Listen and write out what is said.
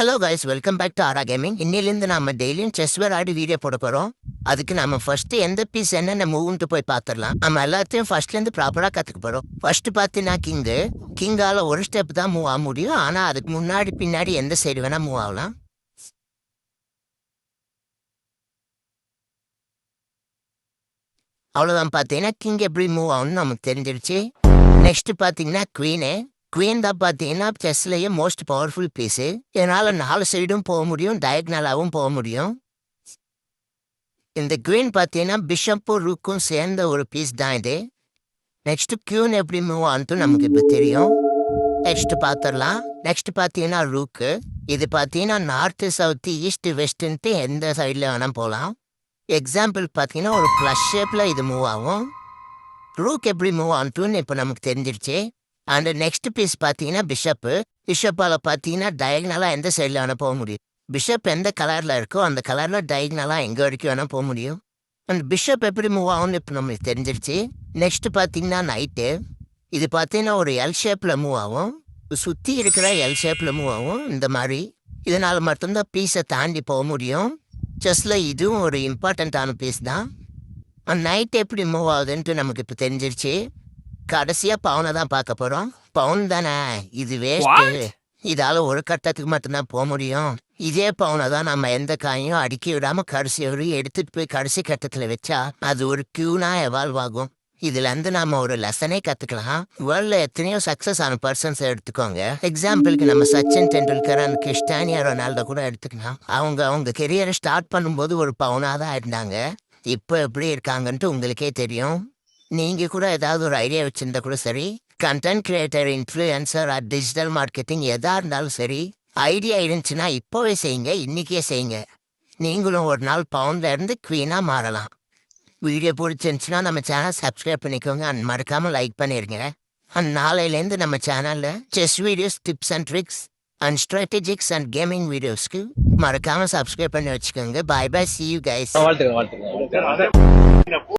Hello guys, welcome back to Aura Gaming. இன்னிலேருந்து நம்ம டெய்லியும் செஸ் விளையாடி வீடியோ போட போகிறோம். அதுக்கு நம்ம ஃபர்ஸ்ட் எந்த பீஸ் என்னென்ன மூவ்ன்ட்டு போய் பார்த்துடலாம். நம்ம எல்லாத்தையும் ஃபர்ஸ்ட்லேருந்து ப்ராப்பராக கற்றுக்க போகிறோம். ஃபர்ஸ்ட் பார்த்தீங்கன்னா கிங்கால ஒரு ஸ்டெப் தான் மூவ் ஆக முடியும். ஆனால் அதுக்கு முன்னாடி பின்னாடி எந்த சைடு வேணால் மூவ் ஆகலாம். அவ்வளோதான். பார்த்தீங்கன்னா கிங் எப்படி மூவ் ஆகணும்னு நமக்கு தெரிஞ்சிருச்சு. நெக்ஸ்ட் பார்த்தீங்கன்னா குவீன் தான் பார்த்தீங்கன்னா செஸ்லேயே மோஸ்ட் பவர்ஃபுல் பீஸு. இதனால் 4 சைடும் போக முடியும், டயக்னலாகவும் போக முடியும். இந்த குவீன் பார்த்தீங்கன்னா பிஷப்பும் ரூக்கும் சேர்ந்த ஒரு பீஸ் தான் இது. நெக்ஸ்ட் கியூன் எப்படி மூவ் ஆகுது நமக்கு இப்போ தெரியும். நெக்ஸ்ட் பார்த்துடலாம். நெக்ஸ்ட் பார்த்தீங்கன்னா ரூக்கு. இது பார்த்தீங்கன்னா நார்த்து சவுத்து ஈஸ்ட் வெஸ்ட்டுன்ட்டு எந்த சைடில் வேணால் போகலாம். எக்ஸாம்பிள் பார்த்தீங்கன்னா ஒரு ப்ளஸ் ஷேப்பில் இது மூவ் ஆகும். ரூக் எப்படி மூவ் ஆகுதுன்னு இப்போ நமக்கு தெரிஞ்சிருச்சு. அண்ட் நெக்ஸ்ட் பீஸ் பார்த்தீங்கன்னா பிஷப்பால் பார்த்தீங்கன்னா டயக்னலாக எந்த சைடில் வேணால் போக முடியும். பிஷப் எந்த கலரில் இருக்கோ அந்த கலரில் டயக்னலாக எங்கே வரைக்கும் வேணால் போக முடியும். அண்ட் பிஷப் எப்படி மூவ் ஆகும்னு இப்போ நம்மளுக்கு தெரிஞ்சிருச்சு. நெக்ஸ்ட் பார்த்தீங்கன்னா நைட்டு. இது பார்த்தீங்கன்னா ஒரு எல் ஷேப்பில் மூவ் ஆகும். சுற்றி இருக்கிற எல் ஷேப்பில் மூவ் ஆகும் இந்த மாதிரி. இதனால் மட்டும்தான் பீஸை தாண்டி போக முடியும். செஸ்ஸில் இதுவும் ஒரு இம்பார்ட்டண்ட்டான பீஸ் தான். நைட் எப்படி மூவ் ஆகுதுன்ட்டு நமக்கு இப்போ தெரிஞ்சிருச்சு. கடைசியாக பவுனை தான் பார்க்க போகிறோம். பவுன் தானே இது வேஸ்ட்டு. இதால் ஒரு கட்டத்துக்கு மட்டும்தான் போக முடியும். இதே பவுனை தான் நம்ம எந்த காயும் அடுக்கி விடாமல் கடைசி வரையும் எடுத்துகிட்டு போய் கடைசி கட்டத்தில் வச்சா அது ஒரு கியூனாக எவால்வ் ஆகும். இதுலேருந்து நம்ம ஒரு லெசனே கற்றுக்கலாம். வேர்ல்டில் எத்தனையோ சக்ஸஸ் ஆன பர்சன்ஸை எடுத்துக்கோங்க. எக்ஸாம்பிளுக்கு நம்ம சச்சின் டெண்டுல்கர் அண்ட் கிறிஸ்டானியா ரொனால்டோ கூட எடுத்துக்கலாம். அவங்க கெரியரை ஸ்டார்ட் பண்ணும்போது ஒரு பவுனாக தான் இருந்தாங்க. இப்போ எப்படி இருக்காங்கன்ட்டு உங்களுக்கே தெரியும். நீங்கள் கூட ஏதாவது ஒரு ஐடியா வச்சுருந்தா கூட சரி, content creator, influencer, digital marketing எதாக இருந்தாலும் சரி, ஐடியா இருந்துச்சுன்னா இப்போவே செய்யுங்க, இன்றைக்கே செய்யுங்க. நீங்களும் ஒரு நாள் பவுண்ட்லேருந்து குவீனாக மாறலாம். வீடியோ பிடிச்சிருந்துச்சுன்னா நம்ம சேனல் சப்ஸ்கிரைப் பண்ணிக்கோங்க அண்ட் மறக்காமல் லைக் பண்ணிடுங்க. அண்ட் நாளையிலேருந்து நம்ம சேனலில் chess videos, tips and tricks and strategies and gaming வீடியோஸ்க்கு மறக்காமல் சப்ஸ்கிரைப் பண்ணி வச்சுக்கோங்க. Bye bye, see you guys. வாழ்த்துக்கள்.